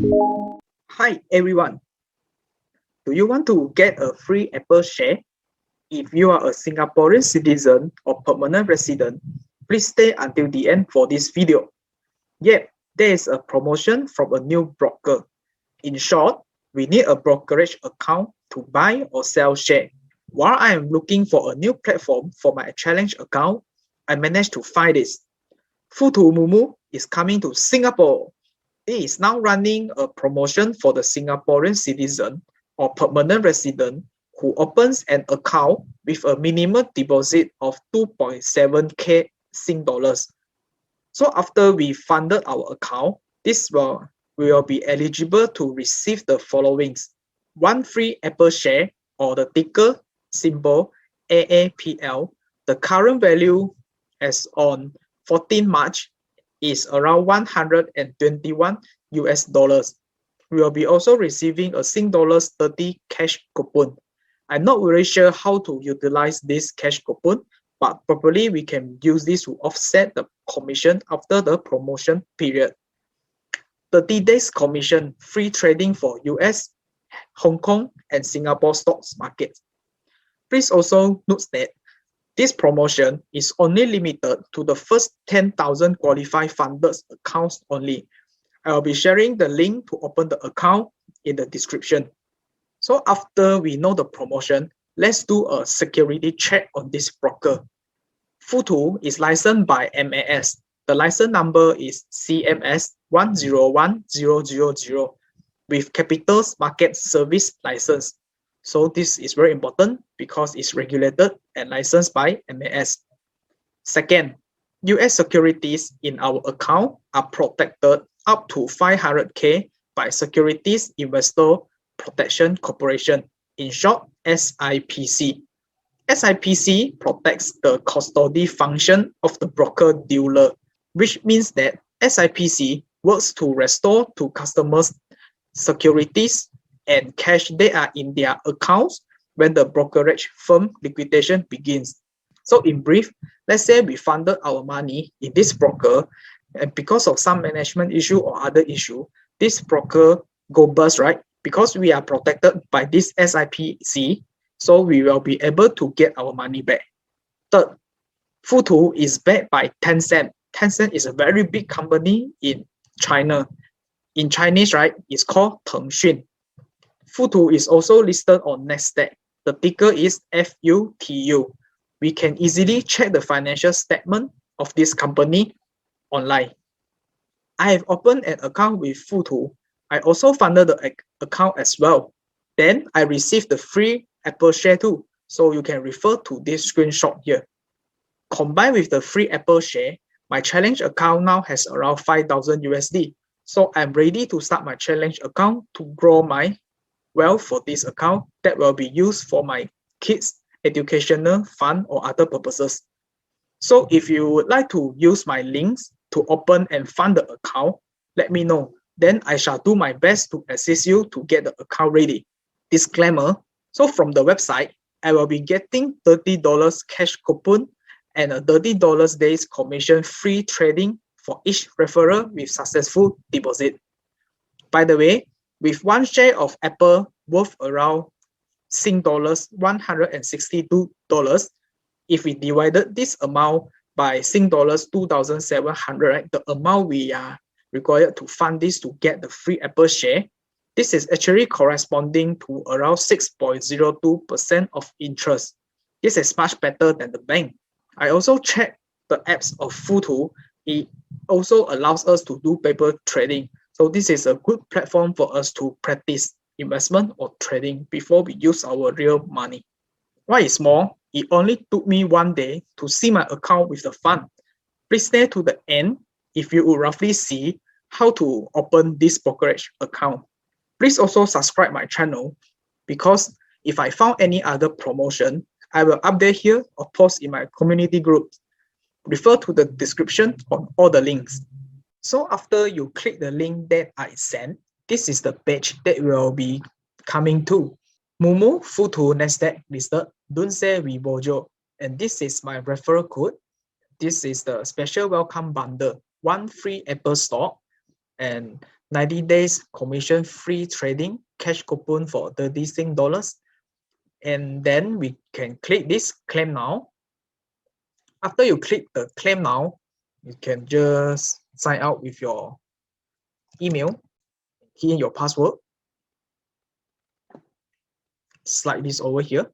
Hi everyone. Do you want to get a free Apple share? If you are a Singaporean citizen or permanent resident, please stay until the end for this video. Yep, there is a promotion from a new broker. In short, we need a brokerage account to buy or sell share. While I am looking for a new platform for my challenge account, I managed to find this. Futu Moo Moo is coming to Singapore. It is now running a promotion for the Singaporean citizen or permanent resident who opens an account with a minimum deposit of 2.7k Sing dollars. So after we funded our account, we will be eligible to receive the followings: one free Apple share or the ticker symbol AAPL. The current value as on 14 March is around 121 US dollars. We will be also receiving a Sing dollars 30 cash coupon. I'm not very sure how to utilize this cash coupon, but probably we can use this to offset the commission after the promotion period. 30 days commission free trading for US, Hong Kong, and Singapore stocks markets. Please also note that this promotion is only limited to the first 10,000 qualified funded accounts only. I will be sharing the link to open the account in the description. So after we know the promotion, let's do a security check on this broker. Futu is licensed by MAS. The license number is CMS 101000 with Capital Market Service license. So this is very important because it's regulated and licensed by MAS. Second, US securities in our account are protected up to 500k by Securities Investor Protection Corporation, in short, SIPC. SIPC protects the custody function of the broker-dealer, which means that SIPC works to restore to customers securities and cash they are in their accounts when the brokerage firm liquidation begins. So in brief, let's say we funded our money in this broker, and because of some management issue or other issue, this broker go bust, right? Because we are protected by this SIPC, so we will be able to get our money back. Third, Futu is backed by Tencent. Tencent is a very big company in China. In Chinese, right, it's called Tencent. Futu is also listed on Nasdaq. The ticker is FUTU. We can easily check the financial statement of this company online. I have opened an account with Futu. I also funded the account as well. Then I received the free Apple share too. So you can refer to this screenshot here. Combined with the free Apple share, my challenge account now has around 5,000 USD. So I'm ready to start my challenge account to grow my wealth for this account that will be used for my kids' educational fund or other purposes. So if you would like to use my links to open and fund the account, let me know. Then I shall do my best to assist you to get the account ready. Disclaimer, so from the website, I will be getting $30 cash coupon and a $30 days commission free trading for each referral with successful deposit. By the way, with one share of Apple worth around Sing dollars 162, if we divided this amount by Sing dollars 2,700, right, the amount we are required to fund this to get the free Apple share, this is actually corresponding to around 6.02% of interest. This is much better than the bank. I also checked the apps of Futu. It also allows us to do paper trading. So this is a good platform for us to practice investment or trading before we use our real money. What is more, it only took me one day to see my account with the fund. Please stay to the end if you would roughly see how to open this brokerage account. Please also subscribe my channel because if I found any other promotion, I will update here or post in my community group. Refer to the description on all the links. So after you click the link that I sent, this is the page that will be coming to. Momo Futu Nasdaq listed, don't say we bojo. And this is my referral code. This is the special welcome bundle, one free Apple stock and 90 days commission-free trading, cash coupon for 30 Sing dollars. And then we can click this claim now. After you click the claim now, you can just sign out with your email, key in your password, slide this over here.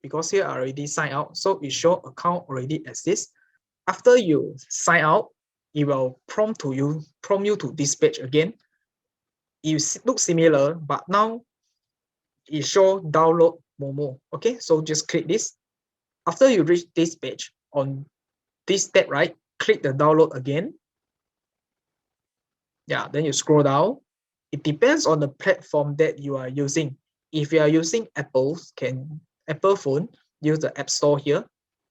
Because here I already signed out, so it shows account already exists. After you sign out, it will prompt you to this page again. It looks similar, but now it shows download Momo. Okay, so just click this. After you reach this page, on this step, right, click the download again. Yeah, then you scroll down. It depends on the platform that you are using. If you are using Apple phone, use the App Store here.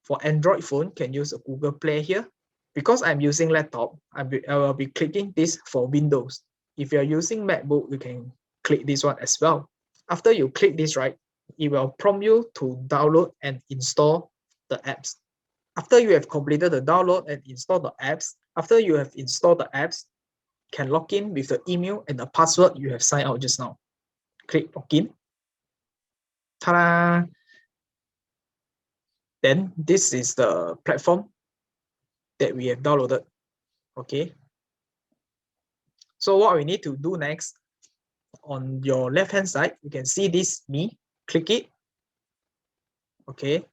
For Android phone, can use a Google Play here. Because I'm using laptop, I will be clicking this for Windows. If you're using MacBook, you can click this one as well. After you click this, right, it will prompt you to download and install the apps. After you have completed the download and install the apps, after you have installed the apps, can log in with the email and the password you have signed out just now. Click login. Ta-da! Then this is the platform that we have downloaded. Okay. So what we need to do next, on your left hand side, you can see this me. Click it. Okay.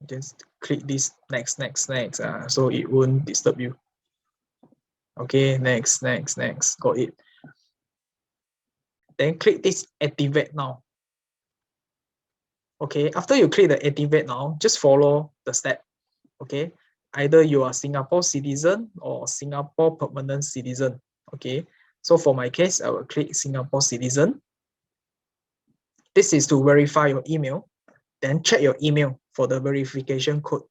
Just click this next. So it won't disturb you. Okay, next. Got it. Then click this activate now. Okay, after you click the activate now, just follow the step. Okay, either you are Singapore citizen or Singapore permanent citizen. Okay, so for my case, I will click Singapore citizen. This is to verify your email. Then check your email for the verification code.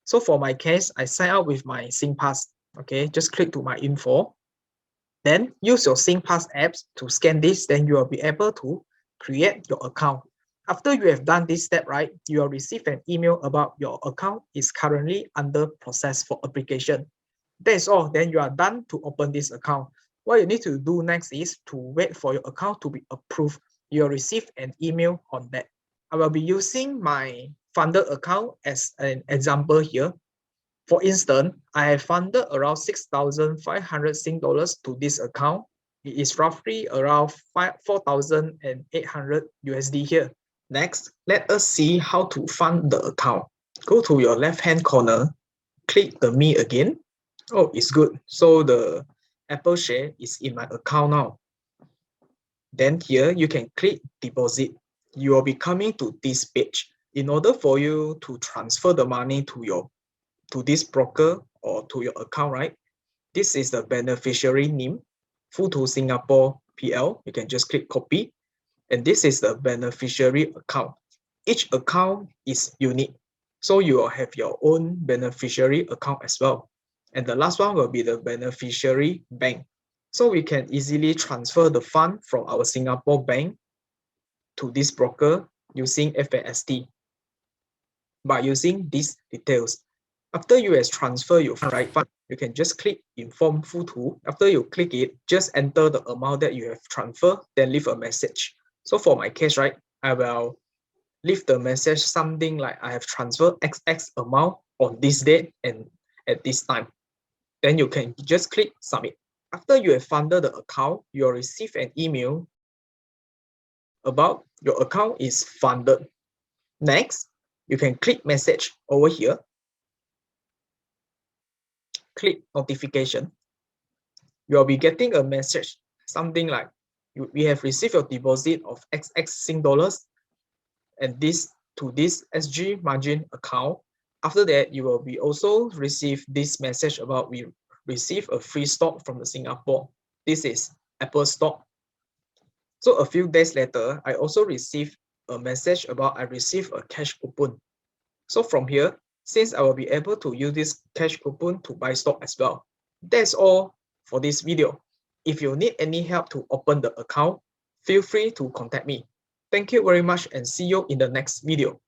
So for my case, I sign up with my SingPass. Okay, just click to my info. Then use your SingPass apps to scan this. Then you will be able to create your account. After you have done this step, right, you will receive an email about your account is currently under process for application. That is all. Then you are done to open this account. What you need to do next is to wait for your account to be approved. You will receive an email on that. I will be using my funded account as an example here. For instance, I have funded around 6,500 Sing dollars to this account. It is roughly around 4,800 USD here. Next, let us see how to fund the account. Go to your left-hand corner, click the Me again. Oh, it's good. So the Apple share is in my account now. Then here you can click deposit. You will be coming to this page. In order for you to transfer the money to this broker or to your account, right? This is the beneficiary name, Futu Singapore PL. You can just click copy. And this is the beneficiary account. Each account is unique. So you will have your own beneficiary account as well. And the last one will be the beneficiary bank. So we can easily transfer the fund from our Singapore bank to this broker using FAST by using these details. After you have transferred your fund, you can just click Inform Futu. After you click it, just enter the amount that you have transferred, then leave a message. So for my case, right, I will leave the message something like I have transferred XX amount on this date and at this time. Then you can just click Submit. After you have funded the account, you will receive an email about your account is funded. Next, you can click Message over here. Click Notification. You will be getting a message, something like we have received your deposit of XX Sing dollars and this to this SG margin account. After that, you will be also receive this message about we receive a free stock from the Singapore. This is Apple stock. So a few days later, I also received a message about I received a cash coupon. So from here, since I will be able to use this cash coupon to buy stock as well. That's all for this video. If you need any help to open the account, feel free to contact me. Thank you very much and see you in the next video.